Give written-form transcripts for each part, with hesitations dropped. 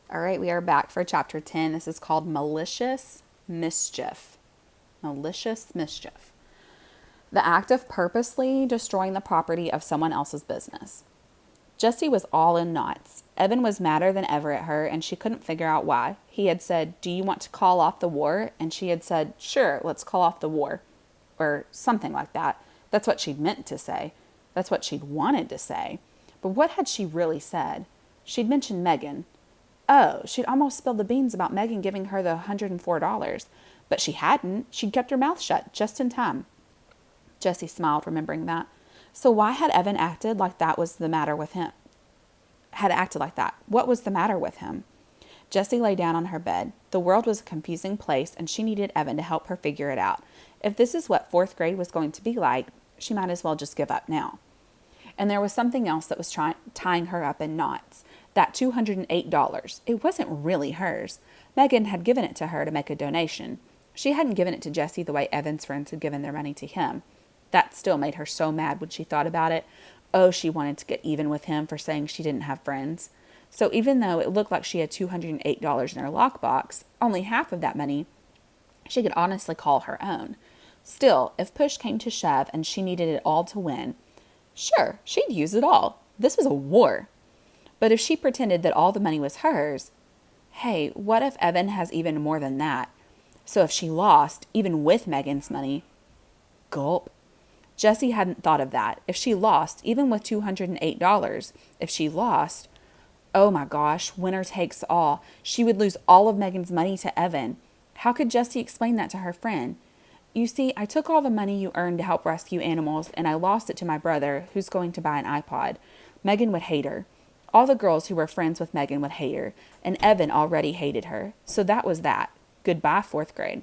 All right, we are back for chapter 10. This is called Malicious Mischief. Malicious Mischief. The act of purposely destroying the property of someone else's business. Jessie was all in knots. Evan was madder than ever at her, and she couldn't figure out why. He had said, "Do you want to call off the war?" And she had said, "Sure, let's call off the war." Or something like that. That's what she'd meant to say. That's what she'd wanted to say. But what had she really said? She'd mentioned Megan. Oh, she'd almost spilled the beans about Megan giving her the $104. But she hadn't. She'd kept her mouth shut just in time. Jessie smiled, remembering that. So why had Evan acted like that was the matter with him? Had acted like that. What was the matter with him? Jessie lay down on her bed. The world was a confusing place, and she needed Evan to help her figure it out. If this is what fourth grade was going to be like, she might as well just give up now. And there was something else that was tying her up in knots. That $208. It wasn't really hers. Megan had given it to her to make a donation. She hadn't given it to Jessie the way Evan's friends had given their money to him. That still made her so mad when she thought about it. Oh, she wanted to get even with him for saying she didn't have friends. So even though it looked like she had $208 in her lockbox, only half of that money she could honestly call her own. Still, if push came to shove and she needed it all to win, sure, she'd use it all. This was a war. But if she pretended that all the money was hers, hey, what if Evan has even more than that? So if she lost, even with Megan's money, gulp. Jessie hadn't thought of that. If she lost, even with $208, if she lost, oh my gosh, winner takes all. She would lose all of Megan's money to Evan. How could Jessie explain that to her friend? You see, I took all the money you earned to help rescue animals, and I lost it to my brother, who's going to buy an iPod. Megan would hate her. All the girls who were friends with Megan would hate her, and Evan already hated her. So that was that. Goodbye, fourth grade.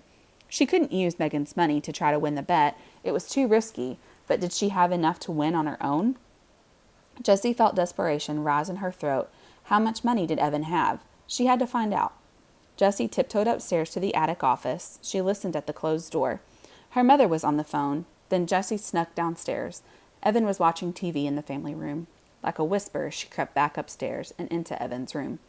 She couldn't use Megan's money to try to win the bet. It was too risky, but did she have enough to win on her own? Jessie felt desperation rise in her throat. How much money did Evan have? She had to find out. Jessie tiptoed upstairs to the attic office. She listened at the closed door. Her mother was on the phone. Then Jessie snuck downstairs. Evan was watching TV in the family room. Like a whisper, she crept back upstairs and into Evan's room.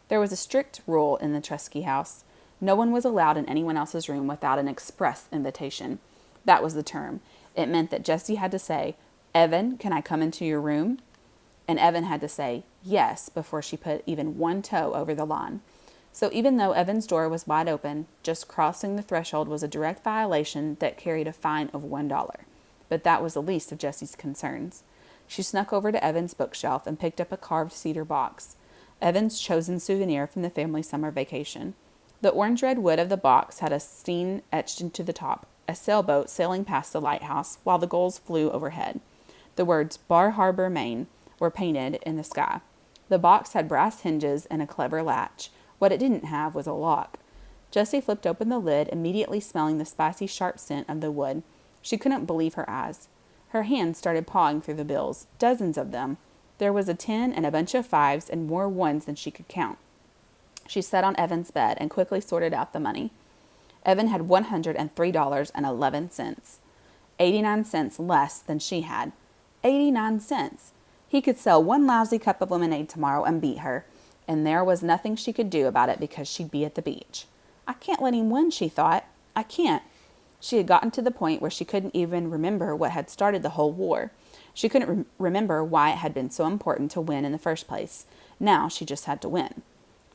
There was a strict rule in the Tresky house. No one was allowed in anyone else's room without an express invitation. That was the term. It meant that Jessie had to say, "Evan, can I come into your room?" And Evan had to say yes before she put even one toe over the line. So even though Evan's door was wide open, just crossing the threshold was a direct violation that carried a fine of $1. But that was the least of Jessie's concerns. She snuck over to Evan's bookshelf and picked up a carved cedar box, Evan's chosen souvenir from the family summer vacation. The orange-red wood of the box had a scene etched into the top, a sailboat sailing past the lighthouse while the gulls flew overhead. The words Bar Harbor, Maine were painted in the sky. The box had brass hinges and a clever latch. What it didn't have was a lock. Jessie flipped open the lid, immediately smelling the spicy, sharp scent of the wood. She couldn't believe her eyes. Her hands started pawing through the bills, dozens of them. There was a 10 and a bunch of 5s and more 1s than she could count. She sat on Evan's bed and quickly sorted out the money. Evan had $103.11, 89 cents less than she had. 89 cents. He could sell one lousy cup of lemonade tomorrow and beat her, and there was nothing she could do about it because she'd be at the beach. I can't let him win, she thought. I can't. She had gotten to the point where she couldn't even remember what had started the whole war. She couldn't remember why it had been so important to win in the first place. Now she just had to win.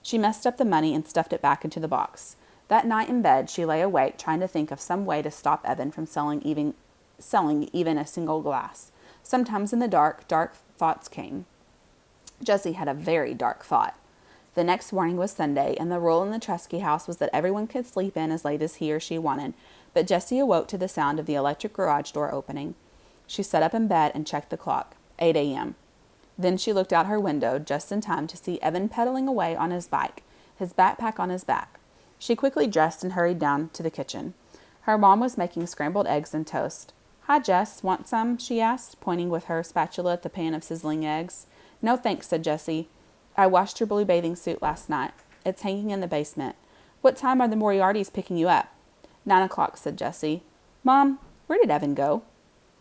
She messed up the money and stuffed it back into the box. That night in bed, she lay awake trying to think of some way to stop Evan from selling even a single glass. Sometimes in the dark thoughts came. Jessie had a very dark thought. The next morning was Sunday, and the rule in the Tresky house was that everyone could sleep in as late as he or she wanted, but Jessie awoke to the sound of the electric garage door opening. She sat up in bed and checked the clock. 8 a.m. Then she looked out her window just in time to see Evan pedaling away on his bike, his backpack on his back. She quickly dressed and hurried down to the kitchen. Her mom was making scrambled eggs and toast. "Hi, Jess. Want some?" she asked, pointing with her spatula at the pan of sizzling eggs. "No, thanks," said Jessie. "I washed your blue bathing suit last night. It's hanging in the basement. What time are the Moriartys picking you up?" 9 o'clock, said Jessie. "Mom, where did Evan go?"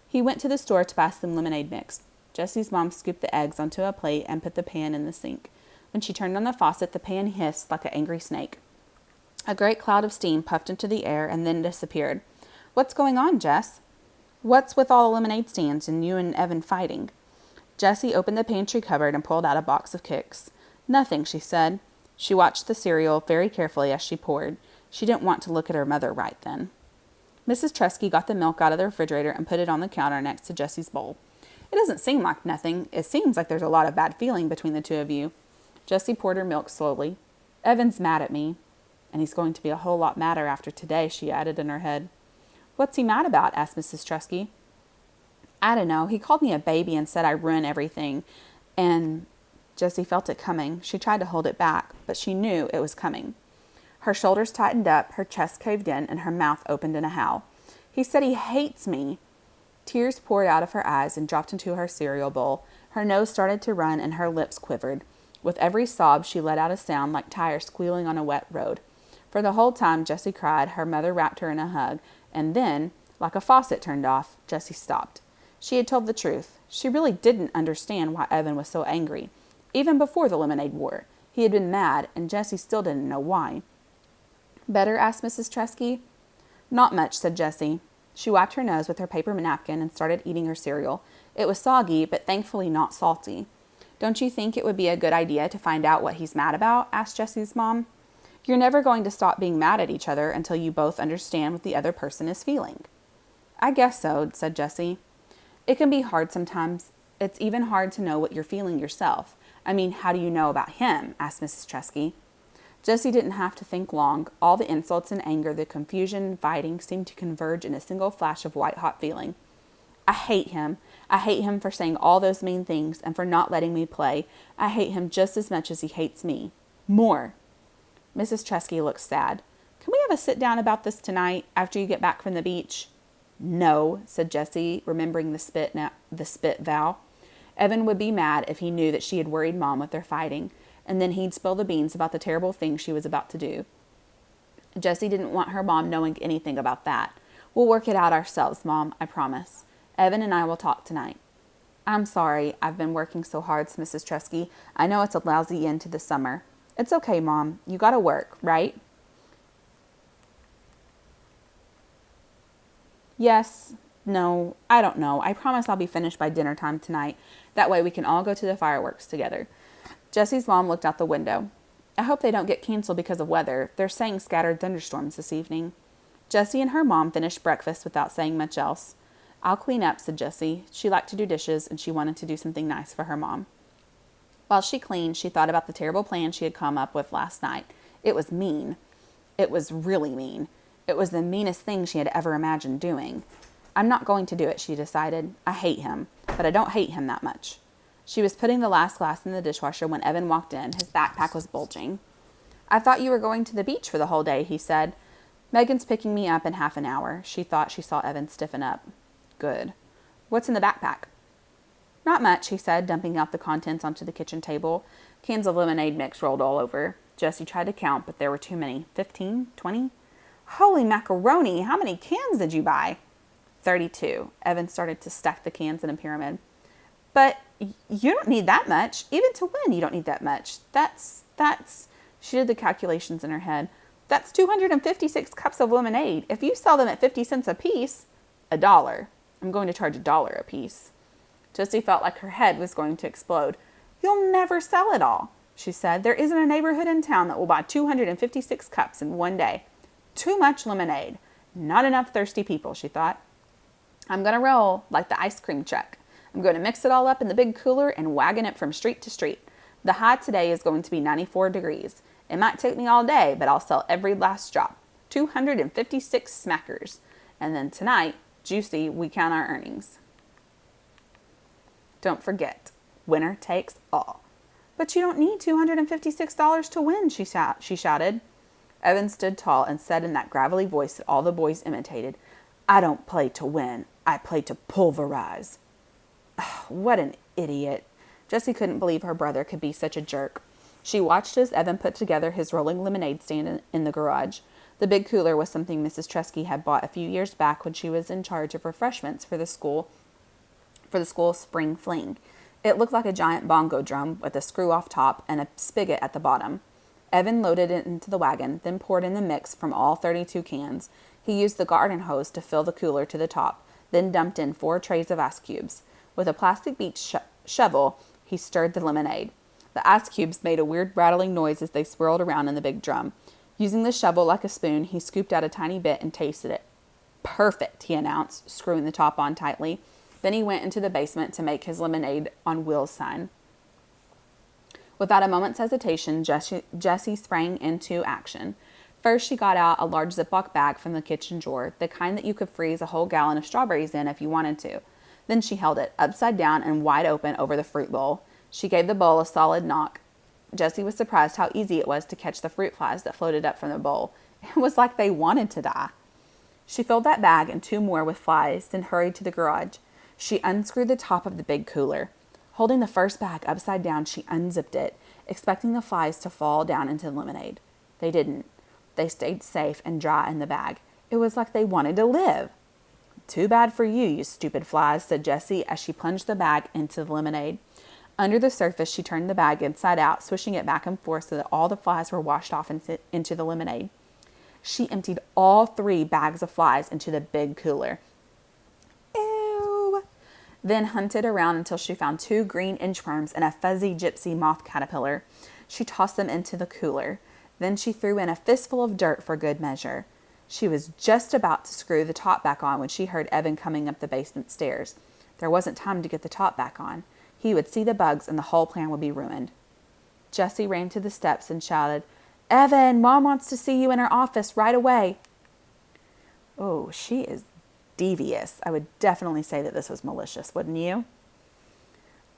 "He went to the store to buy some lemonade mix." Jessie's mom scooped the eggs onto a plate and put the pan in the sink. When she turned on the faucet, the pan hissed like an angry snake. A great cloud of steam puffed into the air and then disappeared. "What's going on, Jess?" "What's with all the lemonade stands and you and Evan fighting?" Jessie opened the pantry cupboard and pulled out a box of Kix. "Nothing," she said. She watched the cereal very carefully as she poured. She didn't want to look at her mother right then. Mrs. Tresky got the milk out of the refrigerator and put it on the counter next to Jessie's bowl. "It doesn't seem like nothing. It seems like there's a lot of bad feeling between the two of you." Jessie poured her milk slowly. "Evan's mad at me. And he's going to be a whole lot madder after today," she added in her head. "What's he mad about?" asked Mrs. Tresky. "I don't know. He called me a baby and said I ruin everything. And..." Jessie felt it coming. She tried to hold it back, but she knew it was coming. Her shoulders tightened up, her chest caved in, and her mouth opened in a howl. "He said he hates me." Tears poured out of her eyes and dropped into her cereal bowl. Her nose started to run and her lips quivered. With every sob, she let out a sound like tires squealing on a wet road. For the whole time Jessie cried, her mother wrapped her in a hug, and then, like a faucet turned off, Jessie stopped. She had told the truth. She really didn't understand why Evan was so angry. Even before the lemonade war, he had been mad, and Jessie still didn't know why. "Better?" asked Mrs. Tresky. "Not much," said Jessie. She wiped her nose with her paper napkin and started eating her cereal. It was soggy, but thankfully not salty. "Don't you think it would be a good idea to find out what he's mad about?" asked Jessie's mom. "You're never going to stop being mad at each other until you both understand what the other person is feeling." "I guess so," said Jessie. "It can be hard sometimes. It's even hard to know what you're feeling yourself. I mean, how do you know about him?" asked Mrs. Tresky. Jessie didn't have to think long. All the insults and anger, the confusion and fighting seemed to converge in a single flash of white-hot feeling. "I hate him. I hate him for saying all those mean things and for not letting me play. I hate him just as much as he hates me. More." Mrs. Tresky looked sad. "Can we have a sit-down about this tonight, after you get back from the beach?" "No," said Jessie, remembering the spit vow. Evan would be mad if he knew that she had worried Mom with their fighting, and then he'd spill the beans about the terrible thing she was about to do. Jessie didn't want her mom knowing anything about that. "We'll work it out ourselves, Mom, I promise. Evan and I will talk tonight." "I'm sorry I've been working so hard," said Mrs. Tresky. "I know it's a lousy end to the summer." "It's okay, Mom. You gotta work, right?" "Yes. No. I don't know. I promise I'll be finished by dinner time tonight. That way we can all go to the fireworks together." Jessie's mom looked out the window. "I hope they don't get canceled because of weather. They're saying scattered thunderstorms this evening." Jessie and her mom finished breakfast without saying much else. "I'll clean up," said Jessie. She liked to do dishes, and she wanted to do something nice for her mom. While she cleaned, she thought about the terrible plan she had come up with last night. It was mean. It was really mean. It was the meanest thing she had ever imagined doing. "I'm not going to do it," she decided. "I hate him, but I don't hate him that much." She was putting the last glass in the dishwasher when Evan walked in. His backpack was bulging. "I thought you were going to the beach for the whole day," he said. "Megan's picking me up in half an hour." She thought she saw Evan stiffen up. "Good. What's in the backpack?" "Not much," he said, dumping out the contents onto the kitchen table. Cans of lemonade mix rolled all over. Jessie tried to count, but there were too many. 15? 20? "Holy macaroni! How many cans did you buy?" 32. Evan started to stack the cans in a pyramid. "But you don't need that much. Even to win, you don't need that much. That's... She did the calculations in her head. "That's 256 cups of lemonade. If you sell them at 50 cents a piece, $1. I'm going to charge $1 a piece." Jessie felt like her head was going to explode. "You'll never sell it all," she said. "There isn't a neighborhood in town that will buy 256 cups in one day. Too much lemonade. Not enough thirsty people," she thought. "I'm going to roll like the ice cream truck. I'm going to mix it all up in the big cooler and wagon it from street to street. The high today is going to be 94 degrees. It might take me all day, but I'll sell every last drop. 256 smackers. And then tonight, juicy, we count our earnings. Don't forget, winner takes all." "But you don't need $256 to win," she shouted. Evan stood tall and said in that gravelly voice that all the boys imitated, "I don't play to win. I play to pulverize." What an idiot. Jessie couldn't believe her brother could be such a jerk. She watched as Evan put together his rolling lemonade stand in the garage. The big cooler was something Mrs. Tresky had bought a few years back when she was in charge of refreshments for the school spring fling. It looked like a giant bongo drum with a screw off top and a spigot at the bottom. Evan loaded it into the wagon, then poured in the mix from all 32 cans. He used the garden hose to fill the cooler to the top, then dumped in 4 trays of ice cubes. With a plastic beach shovel, he stirred the lemonade. The ice cubes made a weird rattling noise as they swirled around in the big drum. Using the shovel like a spoon, he scooped out a tiny bit and tasted it. Perfect, he announced, screwing the top on tightly. Then he went into the basement to make his lemonade on Will's sign. Without a moment's hesitation, Jessie sprang into action. First, she got out a large Ziploc bag from the kitchen drawer, the kind that you could freeze a whole gallon of strawberries in if you wanted to. Then she held it upside down and wide open over the fruit bowl. She gave the bowl a solid knock. Jessie was surprised how easy it was to catch the fruit flies that floated up from the bowl. It was like they wanted to die. She filled that bag and 2 more with flies, then hurried to the garage. She unscrewed the top of the big cooler. Holding the first bag upside down, she unzipped it, expecting the flies to fall down into the lemonade. They didn't. They stayed safe and dry in the bag. It was like they wanted to live. Too bad for you, you stupid flies, said Jessie as she plunged the bag into the lemonade. Under the surface, she turned the bag inside out, swishing it back and forth so that all the flies were washed off into the lemonade. She emptied all 3 bags of flies into the big cooler. Ew! Then hunted around until she found 2 green inchworms and a fuzzy gypsy moth caterpillar. She tossed them into the cooler. Then she threw in a fistful of dirt for good measure. She was just about to screw the top back on when she heard Evan coming up the basement stairs. There wasn't time to get the top back on. He would see the bugs and the whole plan would be ruined. Jessie ran to the steps and shouted, "Evan, Mom wants to see you in her office right away." Oh, she is devious. I would definitely say that this was malicious, wouldn't you?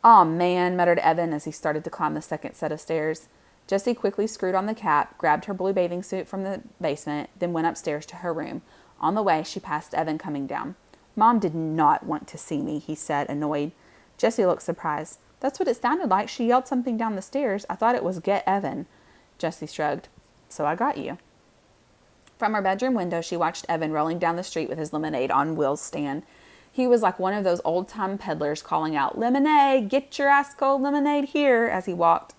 "Aw, man," muttered Evan as he started to climb the second set of stairs. Jessie quickly screwed on the cap, grabbed her blue bathing suit from the basement, then went upstairs to her room. On the way, she passed Evan coming down. "Mom did not want to see me," he said, annoyed. Jessie looked surprised. "That's what it sounded like. She yelled something down the stairs. I thought it was 'Get Evan.'" Jessie shrugged. "So I got you." From her bedroom window, she watched Evan rolling down the street with his lemonade on Will's stand. He was like one of those old-time peddlers calling out, "Lemonade! Get your ice-cold lemonade here!" as he walked.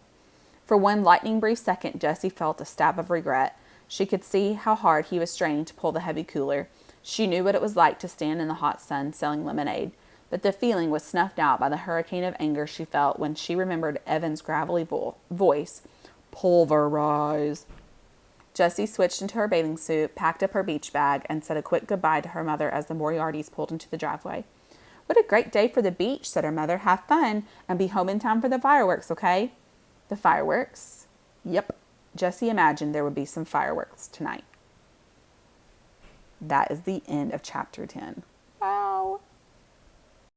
For one lightning brief second, Jessie felt a stab of regret. She could see how hard he was straining to pull the heavy cooler. She knew what it was like to stand in the hot sun selling lemonade. But the feeling was snuffed out by the hurricane of anger she felt when she remembered Evan's gravelly voice. "Pulverize." Jessie switched into her bathing suit, packed up her beach bag, and said a quick goodbye to her mother as the Moriartys pulled into the driveway. "What a great day for the beach," said her mother. "Have fun and be home in time for the fireworks, okay?" The fireworks? Yep. Jessie imagined there would be some fireworks tonight. That is the end of chapter 10.